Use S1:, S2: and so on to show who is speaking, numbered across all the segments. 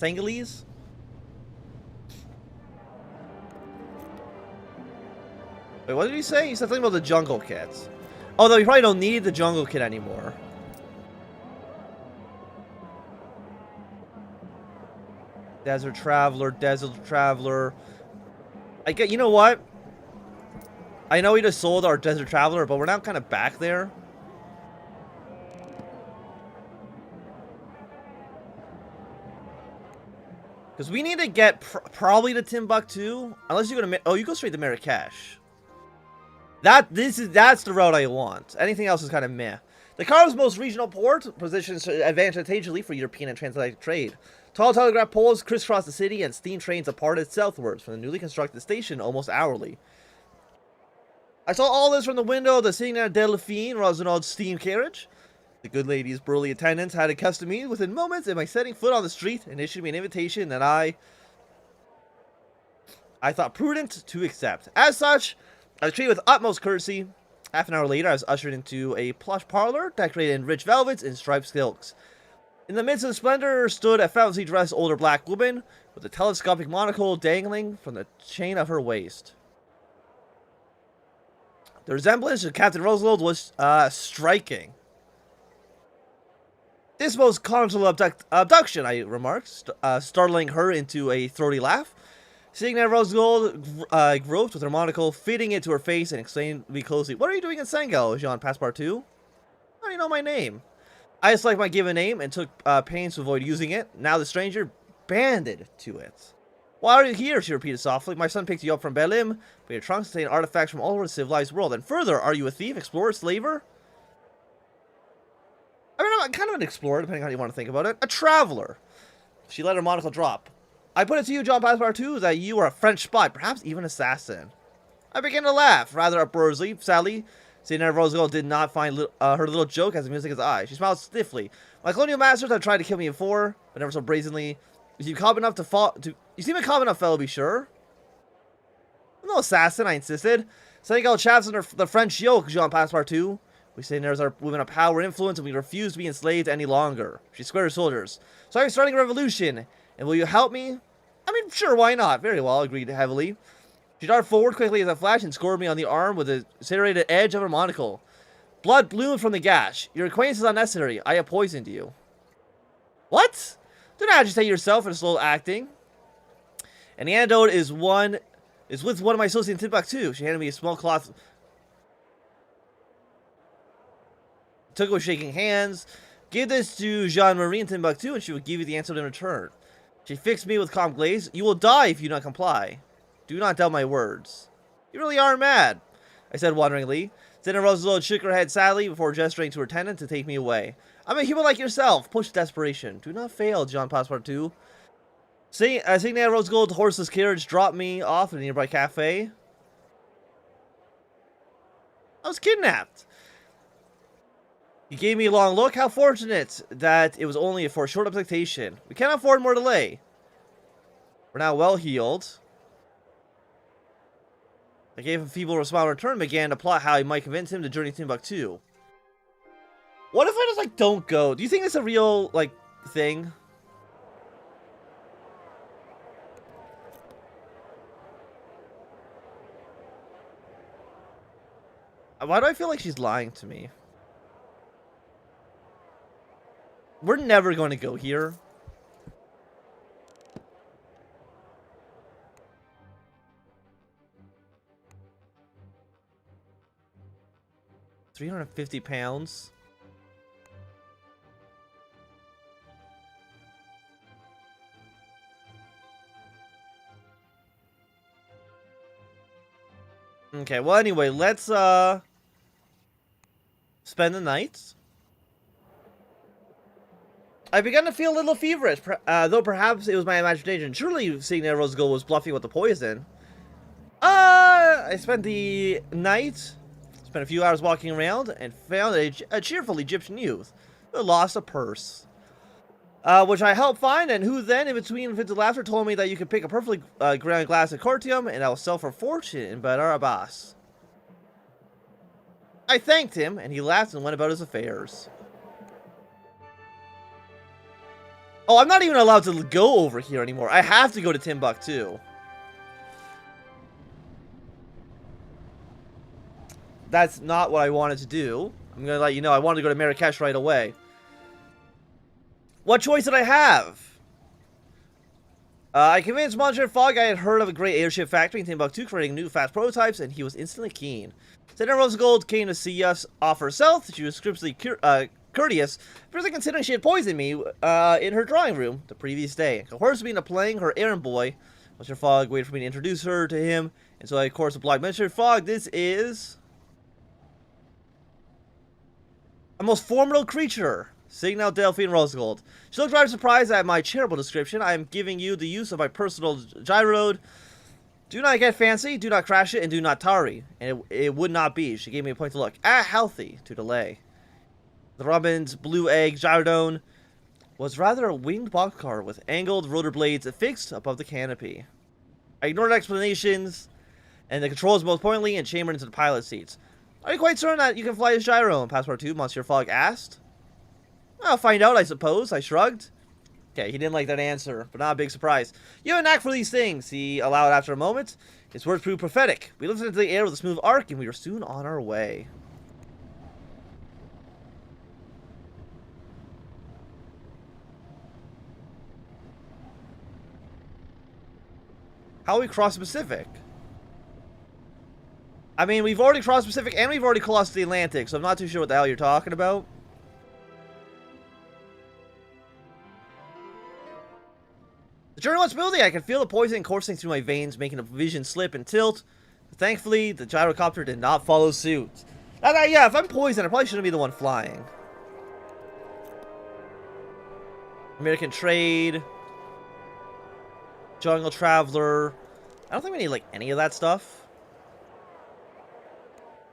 S1: Sanghalese? Wait, what did he say? He said something about the jungle kit. Oh, no, you probably don't need the jungle kit anymore. Desert Traveler, Desert Traveler. I get, you know what? I know we just sold our Desert Traveler, but we're now kind of back there. Because we need to get probably to Timbuktu. Unless you're going to... Oh, you go straight to Marrakesh. That's the route I want. Anything else is kind of meh. The Car's most regional port positions advantageously for European and transatlantic trade. Tall telegraph poles crisscross the city, and steam trains departed southwards from the newly constructed station almost hourly. I saw all this from the window of the Signor Delphine Rosenald's steam carriage. The good lady's burly attendants had accustomed me within moments of my setting foot on the street and issued me an invitation that I thought prudent to accept. As such, I was treated with utmost courtesy. Half an hour later, I was ushered into a plush parlor decorated in rich velvets and striped silks. In the midst of the splendor stood a fabulously dressed older black woman with a telescopic monocle dangling from the chain of her waist. The resemblance to Captain Roosevelt was striking. This most consular abduction, I remarked, startling her into a throaty laugh. Seeing that Roosevelt groped with her monocle, fitting it to her face, and exclaimed me closely, "What are you doing in Senegal, Jean Passepartout? How do you know my name?" I disliked my given name and took pains to avoid using it. Now the stranger banded to it. "Why are you here?" she repeated softly. "My son picked you up from Belim, but your trunks contain artifacts from all over the civilized world. And further, are you a thief, explorer, slaver?" I mean, I'm kind of an explorer, depending on how you want to think about it. A traveler. She let her monocle drop. "I put it to you, John Passepartout, that you are a French spy, perhaps even assassin." I began to laugh, rather uproariously. Sadly, Signor Roosevelt did not find her little joke as amusing as I. She smiled stiffly. "My colonial masters have tried to kill me before, but never so brazenly. You seem calm enough You seem a calm enough fellow, be sure." "I'm no assassin," I insisted. "Senegal chaps under the French yoke, Jean Passepartout. We say there's our women of power and influence, and we refuse to be enslaved any longer." She squared her shoulders. "So I'm starting a revolution, and will you help me?" "I mean, sure, why not?" "Very well," agreed heavily. She darted forward quickly as a flash and scored me on the arm with the serrated edge of her monocle. Blood bloomed from the gash. "Your acquaintance is unnecessary. I have poisoned you." "What?" "Don't agitate yourself in slow acting. And the antidote is with one of my associates in Timbuktu." She handed me a small cloth. Took it with shaking hands. "Give this to Jean-Marie in Timbuktu, and she will give you the answer in return." She fixed me with calm glaze. "You will die if you do not comply. Do not doubt my words." "You really are mad," I said wonderingly. Senator Roosevelt shook her head sadly before gesturing to her attendant to take me away. "I'm a human like yourself. Push desperation. Do not fail, John Passepartout." Seeing that Roosevelt horseless carriage dropped me off at a nearby cafe. I was kidnapped. He gave me a long look. "How fortunate that it was only for a short abduction. We cannot afford more delay. We're now well healed." I gave him a feeble smile in return and began to plot how I might convince him to journey to Timbuktu. What if I just, like, don't go? Do you think it's a real, like, thing? Why do I feel like she's lying to me? We're never going to go here. £350. Okay, well anyway, let's spend the night. I began to feel a little feverish, though perhaps it was my imagination. Surely seeing that Roosevelt was bluffing with the poison. I spent the night, spent a few hours walking around, and found a cheerful Egyptian youth who lost a purse. Which I helped find, and who then, in between fits of laughter, told me that you could pick a perfectly ground glass of cortium, and I will sell for fortune in Badar Abbas. I thanked him, and he laughed and went about his affairs. Oh, I'm not even allowed to go over here anymore. I have to go to Timbuktu. That's not what I wanted to do. I'm gonna let you know I wanted to go to Marrakesh right away. What choice did I have? I convinced Monsieur Fogg I had heard of a great airship factory in Timbuktu creating new fast prototypes, and he was instantly keen. Senator Rosegold came to see us off herself. She was scripturally courteous, firstly considering she had poisoned me in her drawing room the previous day. Coerced me into playing her errand boy. Monsieur Fogg waited for me to introduce her to him, and so I, of course, replied, Monsieur Fogg, this is a most formidable creature. Signal Delphine Rosegold. She looked rather surprised at my charitable description. I am giving you the use of my personal gyroid. Do not get fancy, do not crash it, and do not tarry. And it would not be. She gave me a point to look. Healthy to delay. The Robin's blue egg gyrodone was rather a winged boxcar with angled rotor blades affixed above the canopy. I ignored explanations, and the controls most pointedly and chambered into the pilot seats. Are you quite certain that you can fly this gyro in Passport 2? Monsieur Fogg asked. I'll find out, I suppose, I shrugged. Okay, he didn't like that answer, but not a big surprise. You have a knack for these things, he allowed after a moment. His words proved prophetic. We lifted into the air with a smooth arc, and we were soon on our way. How we cross the Pacific? I mean, we've already crossed the Pacific, and we've already crossed the Atlantic, so I'm not too sure what the hell you're talking about. The journey went smoothly. I could feel the poison coursing through my veins, making the vision slip and tilt. But thankfully, the gyrocopter did not follow suit. Yeah, if I'm poisoned, I probably shouldn't be the one flying. American trade. Jungle traveler. I don't think we need, like, any of that stuff.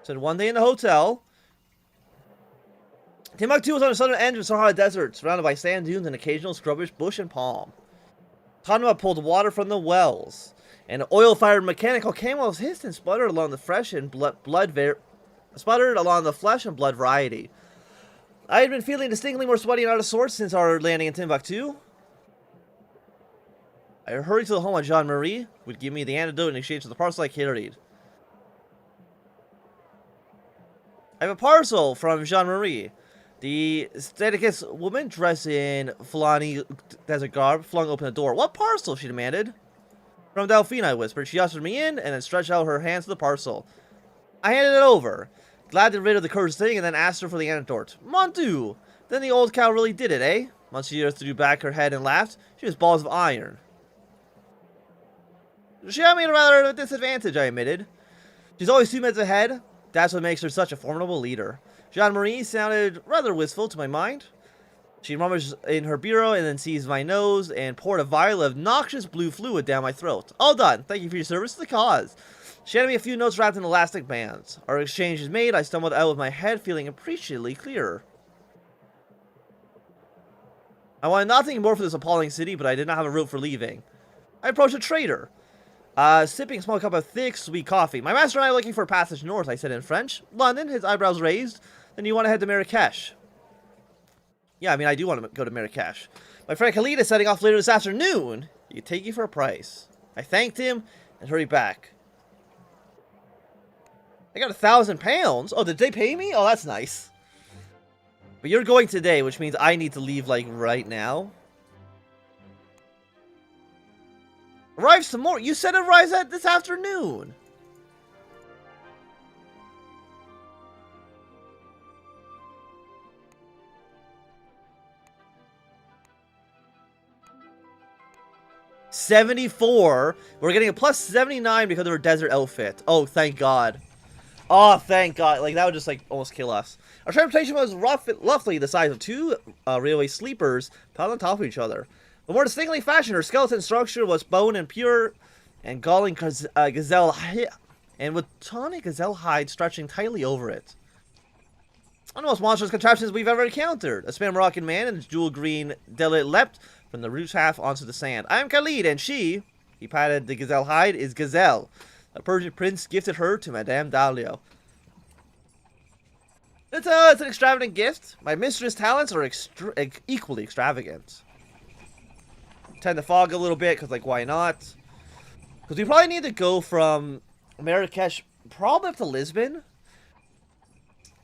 S1: So one day in the hotel. Timbuktu was on the southern edge of Sahara Desert, surrounded by sand dunes and occasional scrubbish bush and palm. Anthnwam pulled water from the wells. An oil-fired mechanical camel hissed and sputtered along the flesh and blood variety. I had been feeling distinctly more sweaty and out of sorts since our landing in Timbuktu. I hurried to the home of Jean-Marie, who would give me the antidote in exchange for the parcel I carried. I have a parcel from Jean-Marie. The Staticus woman, dressed in Fulani desert garb, flung open the door. What parcel? She demanded. From Delphine, I whispered. She ushered me in and then stretched out her hands to the parcel. I handed it over, glad to get rid of the cursed thing, and then asked her for the antidote. Mon Dieu! Then the old cow really did it, eh? Monsieur threw back her head and laughed. She was balls of iron. She had me at a rather disadvantage, I admitted. She's always 2 minutes ahead. That's what makes her such a formidable leader. Jean-Marie sounded rather wistful to my mind. She rummaged in her bureau and then seized my nose and poured a vial of noxious blue fluid down my throat. All done. Thank you for your service to the cause. She handed me a few notes wrapped in elastic bands. Our exchange is made. I stumbled out with my head feeling appreciably clearer. I wanted nothing more for this appalling city, but I did not have a route for leaving. I approached a trader. Sipping a small cup of thick, sweet coffee. My master and I are looking for a passage north, I said in French. London, his eyebrows raised. Then you want to head to Marrakesh. Yeah, I mean, I do want to go to Marrakesh. My friend Khalid is setting off later this afternoon. He can take you for a price. I thanked him and hurried back. I got £1,000. Oh, did they pay me? Oh, that's nice. But you're going today, which means I need to leave, like, right now. Arrives tomorrow. You said it arrives at this afternoon. $74. We're getting a plus 79 because of her desert outfit. Oh, thank God. Oh, thank God. Like, that would just, like, almost kill us. Our transportation was roughly the size of 2 railway sleepers piled on top of each other. But more distinctly fashioned, her skeleton structure was bone and pure and galling gazelle and with tawny gazelle hide stretching tightly over it. One of the most monstrous contraptions we've ever encountered. A span Moroccan man in his jewel green delit leapt from the roof half onto the sand. I am Khalid, and she, he patted the gazelle hide, is Gazelle. A Persian prince gifted her to Madame Dalio. It's an extravagant gift. My mistress' talents are equally extravagant. tend to fog a little bit, because, like, why not? Because we probably need to go from Marrakesh probably up to Lisbon.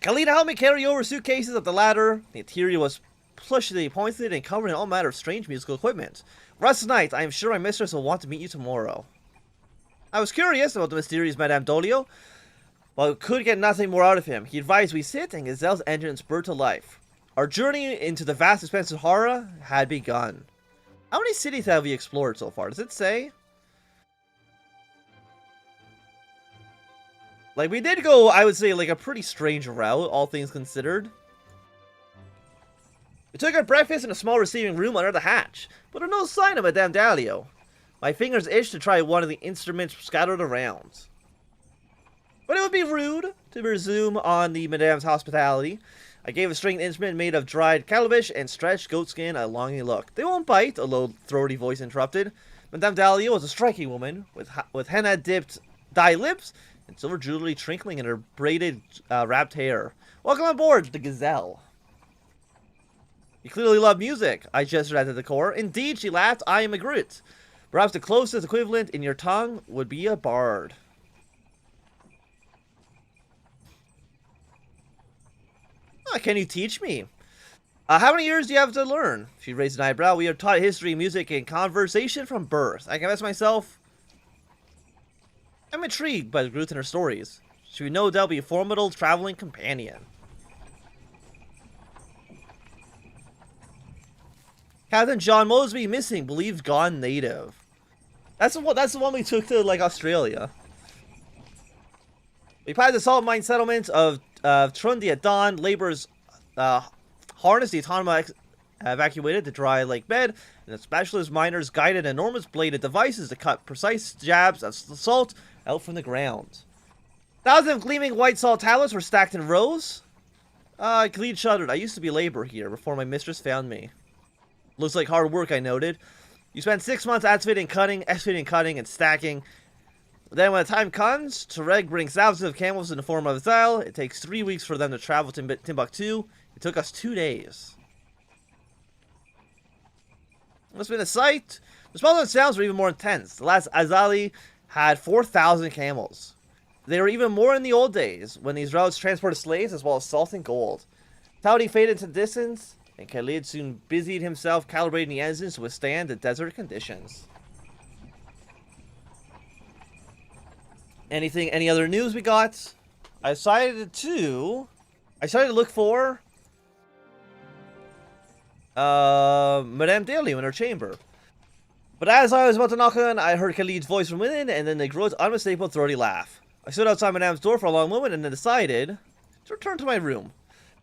S1: Khalid helped me carry over suitcases up the ladder. The interior was plushly appointed and covered in all manner of strange musical equipment. Rest tonight. I am sure my mistress will want to meet you tomorrow. I was curious about the mysterious Madame Dolio, but could get nothing more out of him. He advised we sit, and Gazelle's engine spurred to life. Our journey into the vast expanse of Sahara had begun. How many cities have we explored so far? Does it say? Like, we did go, I would say, like, a pretty strange route, all things considered. We took our breakfast in a small receiving room under the hatch, but there was no sign of Madame Dolio. My fingers itched to try one of the instruments scattered around. But it would be rude to presume on the Madame's hospitality. I gave a stringed instrument made of dried calabash and stretched goatskin a longing look. They won't bite, a low, throaty voice interrupted. Madame Dolio was a striking woman, with henna-dipped dye lips and silver jewelry twinkling in her braided, wrapped hair. Welcome on board, the Gazelle. You clearly love music, I gestured at the decor. Indeed, she laughed, I am a Groot. Perhaps the closest equivalent in your tongue would be a bard. Oh, can you teach me? How many years do you have to learn? She raised an eyebrow. We are taught history, music, and conversation from birth. I confess myself, I'm intrigued by the Groot and her stories. She would no doubt be a formidable traveling companion. Captain John Mosby missing, believed gone native. That's the one we took to, like, Australia. We passed the salt mine settlement of Trundi at dawn. Laborers harnessed the Anthnwam evacuated the dry lake bed, and the specialist miners guided enormous bladed devices to cut precise jabs of salt out from the ground. Thousands of gleaming white salt tablets were stacked in rows. Khalid shuddered. I used to be labor here before my mistress found me. Looks like hard work, I noted. You spent 6 months excavating, cutting, and stacking. Then when the time comes, Touareg brings thousands of camels in the form of exile. It takes 3 weeks for them to travel to Timbuktu. It took us 2 days. Must have been a sight. The smells and sounds were even more intense. The last Azali had 4,000 camels. They were even more in the old days, when these routes transported slaves as well as salt and gold. Touting faded into the distance, and Khalid soon busied himself calibrating the engines to withstand the desert conditions. Any other news we got? I decided to look for Madame Dolio in her chamber. But as I was about to knock on, I heard Khalid's voice from within, and then the Groot's unmistakable throaty laugh. I stood outside Madame's door for a long moment, and then decided to return to my room.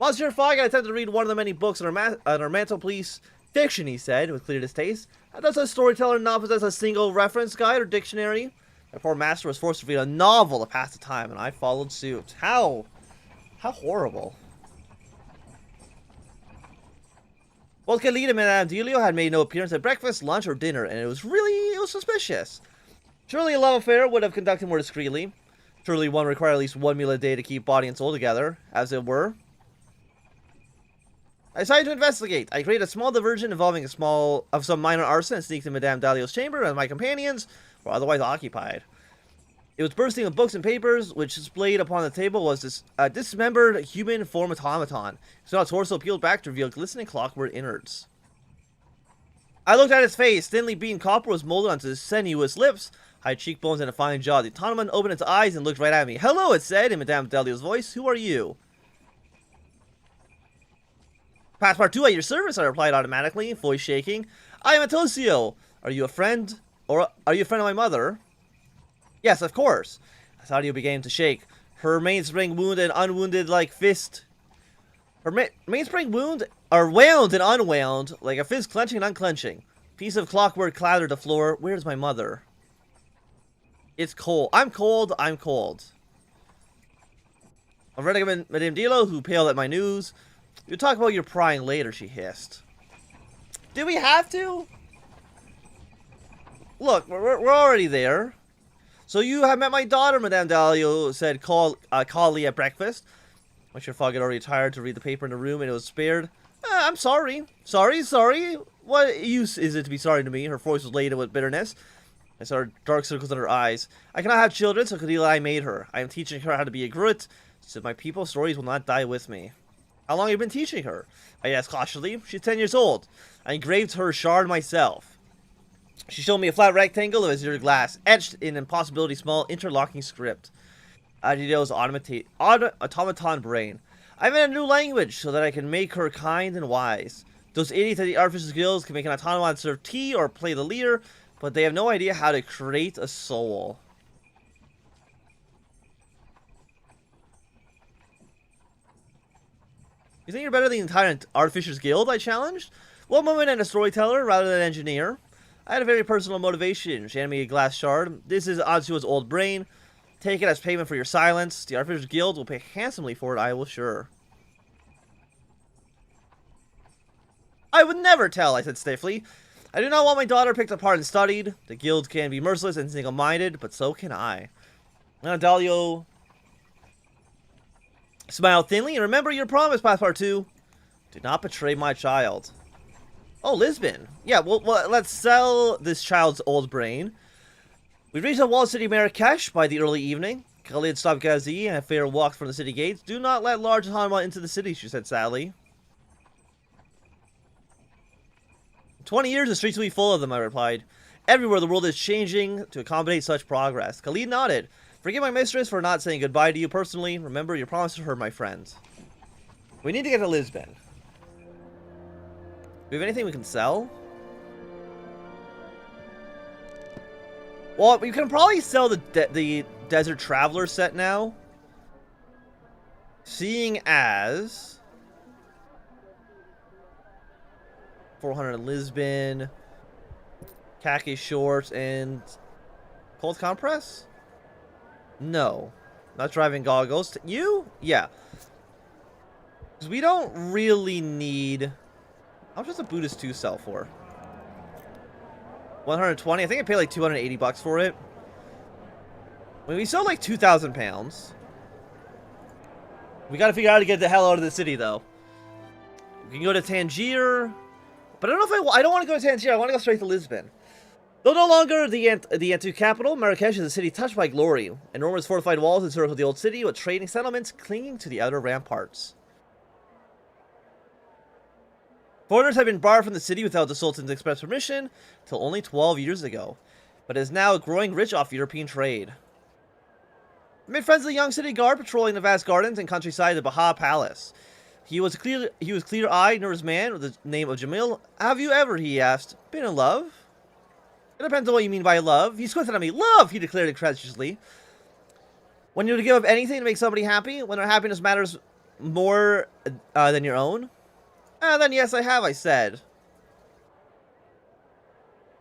S1: Monsieur Fogg, I attempted to read one of the many books on our mantelpiece. Fiction, he said, with clear distaste. Does a storyteller not possess a single reference guide or dictionary? My poor master was forced to read a novel to pass the time, and I followed suit. How horrible. Both Khalid and Madame Dolio had made no appearance at breakfast, lunch, or dinner, and it was suspicious. Surely a love affair would have conducted more discreetly. Surely one required at least 1 meal a day to keep body and soul together, as it were. I decided to investigate. I created a small diversion involving some minor arson and sneaked in Madame Dolio's chamber, and my companions were otherwise occupied. It was bursting with books and papers, which displayed upon the table was this dismembered human form automaton. Its now torso peeled back to reveal glistening clockwork innards. I looked at his face. Thinly beaten copper was molded onto his sinuous lips, high cheekbones, and a fine jaw. The automaton opened its eyes and looked right at me. Hello, it said in Madame Dolio's voice. Who are you? Passepartout at your service, I replied automatically, voice shaking. I am Atosio. Are you a friend? Or are you a friend of my mother? Yes, of course. Atosio began to shake. Her mainspring wound and unwounded like fist. Her mainspring wound are wound and unwound, like a fist clenching and unclenching. Piece of clockwork clattered the floor. Where's my mother? It's cold. I'm cold. I'm cold. I've read about Madame Dolio, who paled at my news. You'll talk about your prying later, she hissed. Do we have to? Look, we're already there. So you have met my daughter, Madame Dolio said calmly at breakfast. Monsieur Fogg had already retired to read the paper in the room, and it was spared. I'm sorry. Sorry. What use is it to be sorry to me? Her voice was laden with bitterness. I saw dark circles in her eyes. I cannot have children, so Khadila made her. I am teaching her how to be a Gruit, so my people's stories will not die with me. How long have you been teaching her? I asked cautiously. She's 10 years old. I engraved her shard myself. She showed me a flat rectangle of azure glass, etched in impossibility small interlocking script. Adido's automaton brain. I made a new language so that I can make her kind and wise. Those idiots at the Artificer's Guilds can make an Anthnwam serve tea or play the lyre, but they have no idea how to create a soul. You think you're better than the entire Artificer's Guild? I challenged. One woman and a storyteller rather than an engineer. I had a very personal motivation. She handed me a glass shard. This is Antzua's old brain. Take it as payment for your silence. The Artificer's Guild will pay handsomely for it, I will sure. I would never tell, I said stiffly. I do not want my daughter picked apart and studied. The guild can be merciless and single-minded, but so can I. Dalio smiled thinly, and remember your promise, Passepartout. Do not betray my child. Oh, Lisbon. Yeah, well, let's sell this child's old brain. We reached the walled city of Marrakesh by the early evening. Khalid stopped Ghazi and a fair walk from the city gates. Do not let large Anthnwam into the city, she said sadly. 20 years, the streets will be full of them, I replied. Everywhere the world is changing to accommodate such progress. Khalid nodded. Forgive my mistress for not saying goodbye to you personally. Remember your promise to her, my friend. We need to get to Lisbon. Do we have anything we can sell? Well, we can probably sell the Desert Traveler set now. Seeing as 400 in Lisbon, khaki shorts, and cold compress? No. Not driving goggles. You? Yeah. Because we don't really need... How much does a Buddhist 2 sell for? 120? I think I paid like 280 bucks for it. When we sell like 2,000 pounds. We gotta figure out how to get the hell out of the city, though. We can go to Tangier. But I don't know if I don't want to go to Tangier. I want to go straight to Lisbon. Though no longer the Anthu capital, Marrakesh is a city touched by glory. Enormous fortified walls encircle the old city, with trading settlements clinging to the outer ramparts. Foreigners have been barred from the city without the Sultan's express permission till only 12 years ago, but is now growing rich off European trade. I made friends with a young city guard patrolling the vast gardens and countryside of the Baha Palace. He was clear-eyed, nervous man with the name of Jamil. Have you ever, he asked, been in love? It depends on what you mean by love. He squinted at me. Love, he declared incredulously. When you're to give up anything to make somebody happy, when their happiness matters more than your own? Then yes, I have, I said.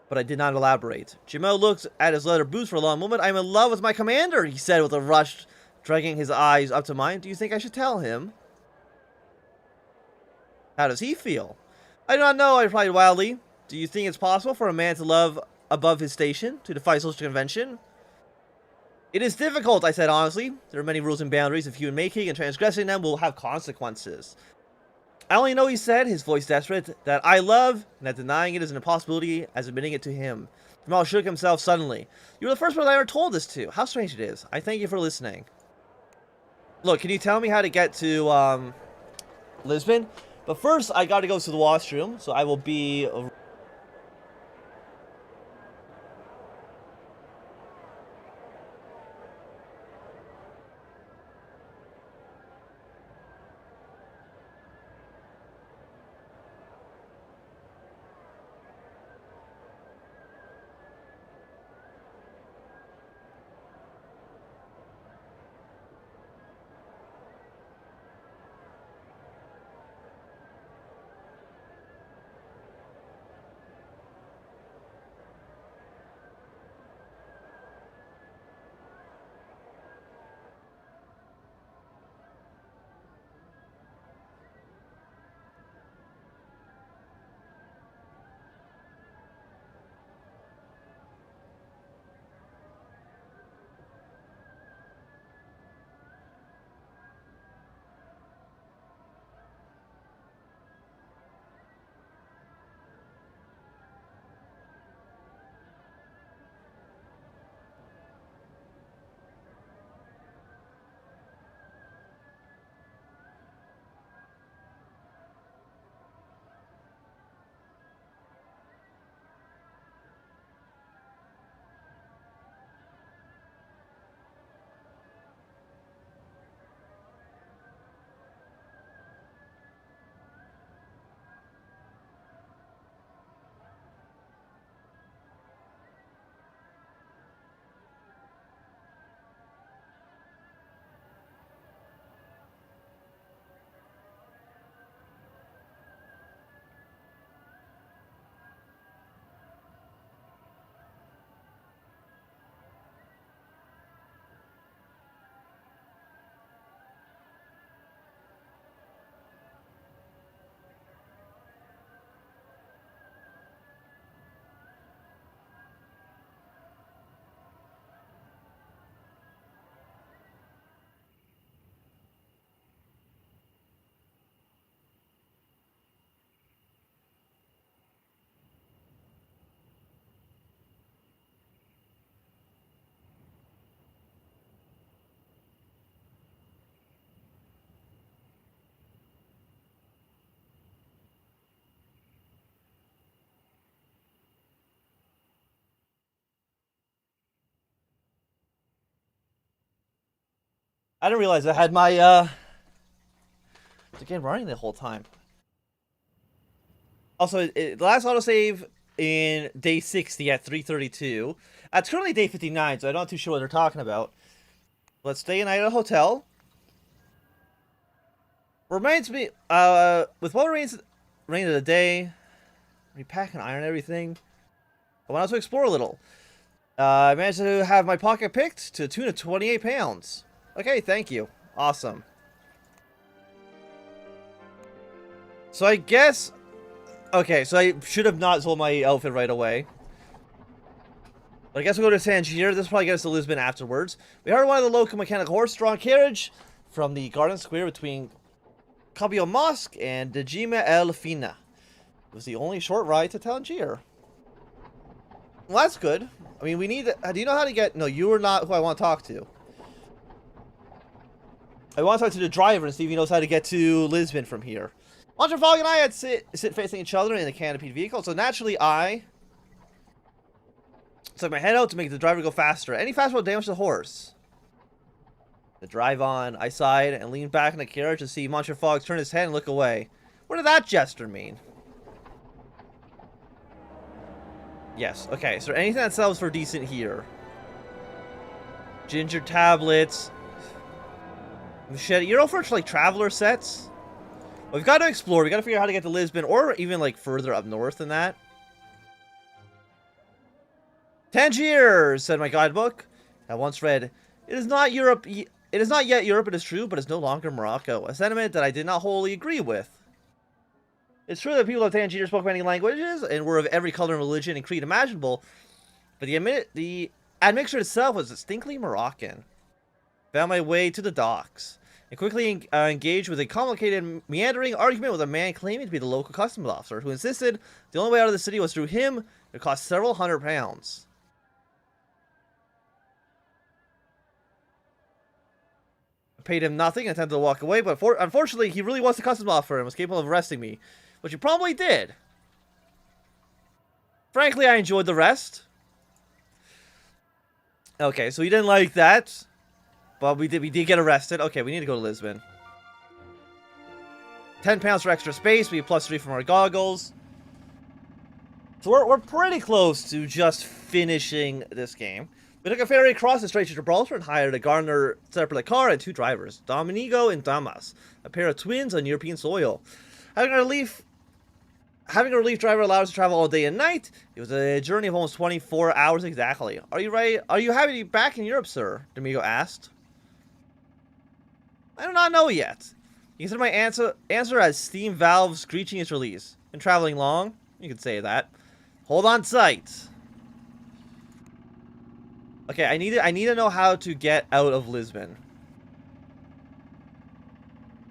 S1: But I did not elaborate. Jamil looked at his leather boots for a long moment. I'm in love with my commander, he said with a rush, dragging his eyes up to mine. Do you think I should tell him? How does he feel? I do not know, I replied wildly. Do you think it's possible for a man to love above his station, to defy social convention? It is difficult, I said honestly. There are many rules and boundaries of human making, and transgressing them will have consequences. I only know, he said, his voice desperate, that I love, and that denying it is an impossibility as admitting it to him. Jamal shook himself suddenly. You were the first person I ever told this to. How strange it is. I thank you for listening. Look, can you tell me how to get to, Lisbon? But first, I gotta go to the washroom, so I will be... I didn't realize I had my the game running the whole time. Also, the last autosave in day 60 at 3:32. It's currently day 59, so I'm not too sure what they're talking about. Let's stay a night at a hotel. Reminds me, with what rain of the day, repack and iron everything. I want to explore a little. I managed to have my pocket picked to the tune of 28 pounds. Okay, thank you. Awesome. So I guess... Okay, so I should have not sold my outfit right away. But I guess we'll go to Tangier. This will probably get us to Lisbon afterwards. We hired one of the local mechanical horse-drawn carriage from the garden square between Cabio Mosque and Dejima El Fina. It was the only short ride to Tangier. Well, that's good. I mean, we need... Do you know how to get... No, you are not who I want to talk to. I want to talk to the driver and see if he knows how to get to Lisbon from here. Monsieur Fogg and I had sit facing each other in a canopied vehicle, so naturally I stuck my head out to make the driver go faster. Any faster will damage the horse. The drive on, I sighed and leaned back in the carriage to see Monsieur Fogg turn his head and look away. What did that gesture mean? Yes, okay, so anything that sells for decent here. Ginger tablets. Machete. You're over for like traveler sets? We've got to explore. We've got to figure out how to get to Lisbon, or even like further up north than that. Tangier, said my guidebook. I once read, it is not Europe. It is not yet Europe, it is true, but it's no longer Morocco. A sentiment that I did not wholly agree with. It's true that people of Tangier spoke many languages and were of every color and religion and creed imaginable, but the admixture itself was distinctly Moroccan. Found my way to the docks and quickly engaged with a complicated, meandering argument with a man claiming to be the local customs officer, who insisted the only way out of the city was through him. It cost several £100. I paid him nothing and attempted to walk away, but unfortunately, he really was the customs officer and was capable of arresting me, which he probably did. Frankly, I enjoyed the rest. Okay, so he didn't like that. But we did get arrested. Okay, we need to go to Lisbon. £10 for extra space. We have +3 from our goggles. So we're pretty close to just finishing this game. We took a ferry across the Strait of Gibraltar and hired a gardener set up the car and 2 drivers, Domenico and Damas, a pair of twins on European soil. Having a relief driver allowed us to travel all day and night. It was a journey of almost 24 hours exactly. Are you ready? Are you happy to be back in Europe, sir? Domenico asked. I do not know yet. You consider my answer as steam valves screeching its release. Been traveling long? You could say that. Hold on tight. Okay, I need to know how to get out of Lisbon.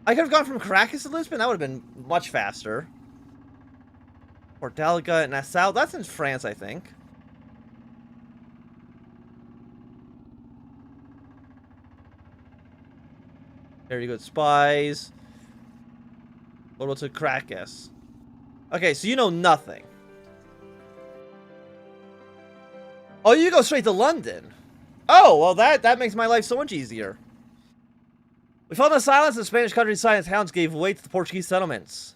S1: I could have gone from Caracas to Lisbon. That would have been much faster. Or Delga and Nassau. That's in France, I think. Very good spies. What about to Caracas? Okay, so you know nothing. Oh, you go straight to London. Oh, well that makes my life so much easier. We felt the silence of the Spanish countryside and towns gave way to the Portuguese settlements.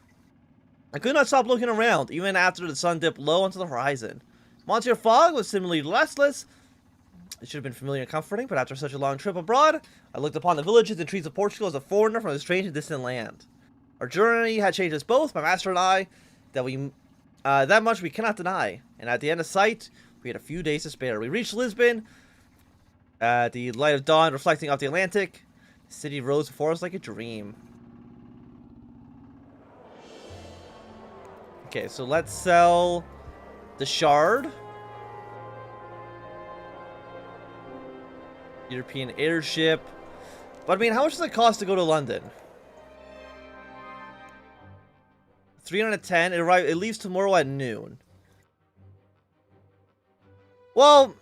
S1: I could not stop looking around, even after the sun dipped low onto the horizon. Monsieur Fogg was similarly restless. It should have been familiar and comforting, but after such a long trip abroad, I looked upon the villages and trees of Portugal as a foreigner from a strange and distant land. Our journey had changed us both, my master and I, that much we cannot deny. And at the end of sight, we had a few days to spare. We reached Lisbon, the light of dawn reflecting off the Atlantic. The city rose before us like a dream. Okay, so let's sell the shard. European airship. But I mean, how much does it cost to go to London? 310. It leaves tomorrow at noon. Well,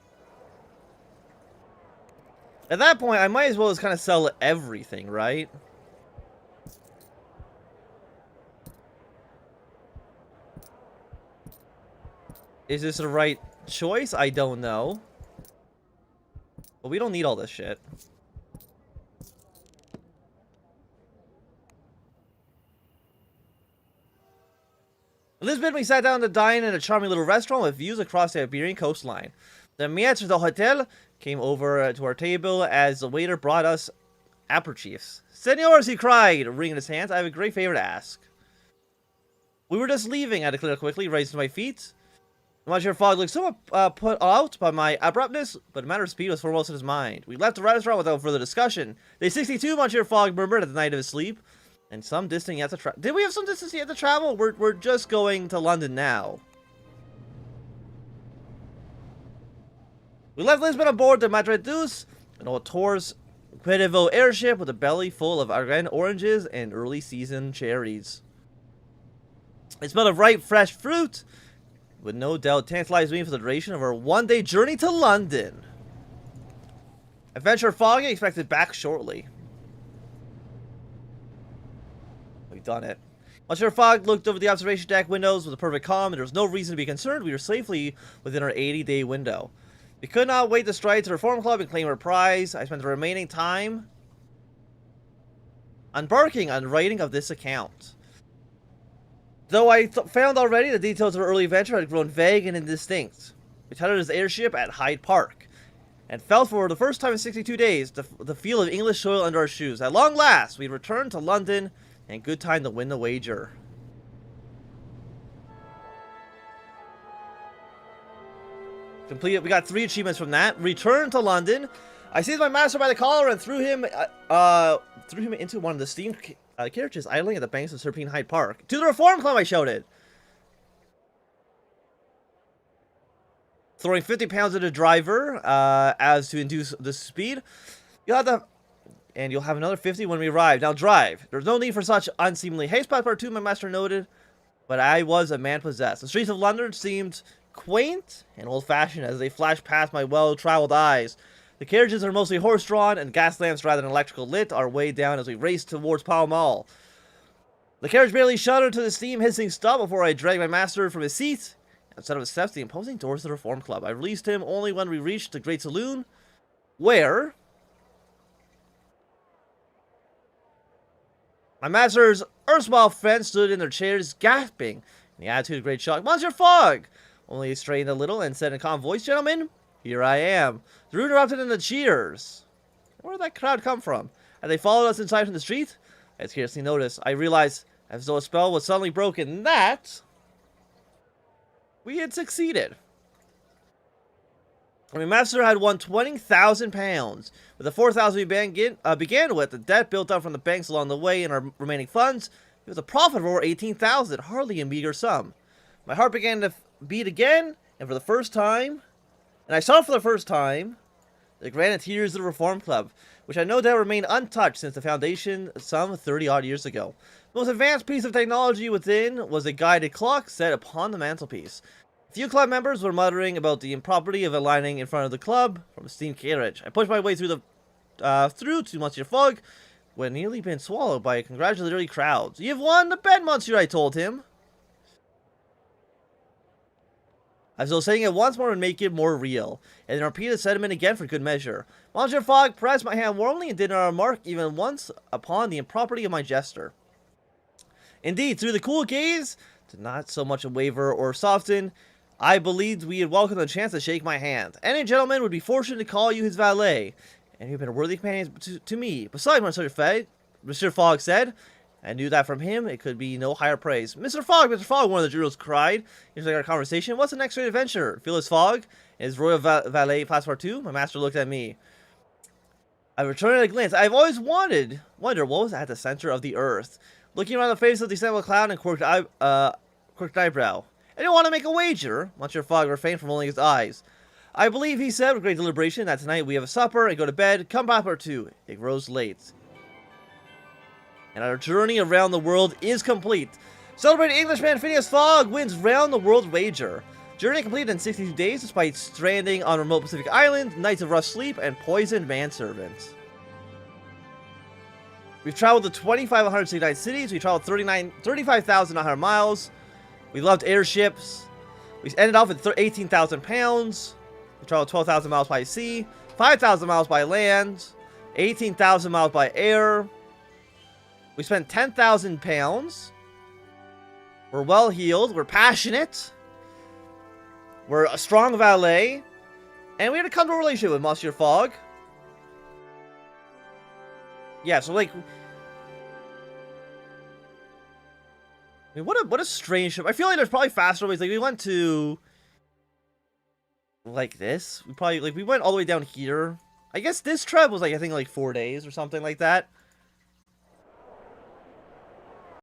S1: at that point, I might as well just kind of sell everything, right? Is this the right choice? I don't know. But we don't need all this shit. In Lisbon, we sat down to dine in a charming little restaurant with views across the Iberian coastline. The maître d'hôtel came over to our table as the waiter brought us aperitifs. "Senors," he cried, wringing his hands, "I have a great favor to ask." "We were just leaving," I declared quickly, rising to my feet. Monsieur Fogg looked somewhat put out by my abruptness, but a matter of speed was foremost in his mind. We left the restaurant without further discussion. Day 62, Monsieur Fogg murmured at the night of his sleep. And some distance yet to travel. Did we have some distance yet to travel? We're just going to London now. We left Lisbon on board the Madrid Deuce, an old Tours Credivo airship with a belly full of Argentine oranges and early season cherries. It smelled of ripe, fresh fruit, would no doubt tantalize me for the duration of our one-day journey to London. Adventurer Foggy expected back shortly. We've done it. Monsieur Fogg looked over the observation deck windows with a perfect calm, and there was no reason to be concerned. We were safely within our 80-day window. We could not wait to stride to the Reform Club and claim our prize. I spent the remaining time embarking on writing of this account. Though I found already the details of our early adventure had grown vague and indistinct. We tethered his airship at Hyde Park, and felt for the first time in 62 days the feel of English soil under our shoes. At long last, we returned to London, and good time to win the wager. Completed. We got 3 achievements from that. Return to London. I seized my master by the collar and threw him into one of the steam carriages idling at the banks of Serpentine Hyde Park. "To the Reform Club!" I shouted, throwing 50 pounds at the driver as to induce the speed. You'll have another 50 when we arrive. Now drive. There's no need for such unseemly haste, part 2, my master noted, but I was a man possessed. The streets of London seemed quaint and old-fashioned as they flashed past my well-traveled eyes. The carriages are mostly horse-drawn, and gas lamps rather than electrical lit our way down as we raced towards Pall Mall. The carriage barely shuddered to the steam hissing stop before I dragged my master from his seat and set up his steps the imposing doors of the Reform Club. I released him only when we reached the great saloon, where my master's erstwhile friends stood in their chairs, gasping in the attitude of great shock. "Monsieur Fogg!" Only straightened a little and said in a calm voice, "Gentlemen, here I am." The room erupted into cheers. Where did that crowd come from? As they followed us inside from the street, I had scarcely noticed. I realized, as though a spell was suddenly broken, that we had succeeded. My master had won £20,000. With the 4,000 we began with, the debt built up from the banks along the way, and our remaining funds, it was a profit of over 18,000, hardly a meager sum. My heart began to beat again, and for the first time, I saw for the first time the granite tiers of the Reform Club, which I no doubt remained untouched since the foundation some 30-odd years ago. The most advanced piece of technology within was a guided clock set upon the mantelpiece. A few club members were muttering about the impropriety of aligning in front of the club from a steam carriage. I pushed my way through to Monsieur Fogg, who had nearly been swallowed by a congratulatory crowd. "You've won the bet, Monsieur," I told him, as though saying it once more would make it more real, and then repeated the sentiment again for good measure. Monsieur Fogg pressed my hand warmly and did not remark even once upon the impropriety of my gesture. Indeed, through the cool gaze, did not so much waver or soften. I believed we had welcomed the chance to shake my hand. Any gentleman would be fortunate to call you his valet, and you have been a worthy companion to me. Besides, Monsieur Fogg said, I knew that from him it could be no higher praise. Mr. Fogg, one of the jurors cried. Into our conversation. "What's the next great adventure? Phileas Fogg and his royal valet Passepartout?" My master looked at me. I returned at a glance. I've always wondered what was at the center of the earth. Looking around the face of the December cloud and quirked eyebrow. "I don't want to make a wager." Monsieur Fogg refrained from rolling his eyes. "I believe," he said with great deliberation, "that tonight we have a supper and go to bed. Come, Passepartout. It grows late. And our journey around the world is complete. Celebrated Englishman Phileas Fogg wins round the world wager. Journey completed in 62 days despite stranding on a remote Pacific island, nights of rough sleep, and poisoned manservants. We've traveled to 2,569 cities. We traveled 35,900 miles. We loved airships. We ended off with 18,000 pounds. We traveled 12,000 miles by sea, 5,000 miles by land, 18,000 miles by air. We spent 10,000 pounds. We're well-heeled. We're passionate. We're a strong valet. And we had a comfortable relationship with Monsieur Fogg. Yeah, so, like... I mean, what a strange ship. I feel like there's probably faster ways. Like, we went to... like this. We probably... like, we went all the way down here. I guess this trip was, like, I think, like, 4 days or something like that.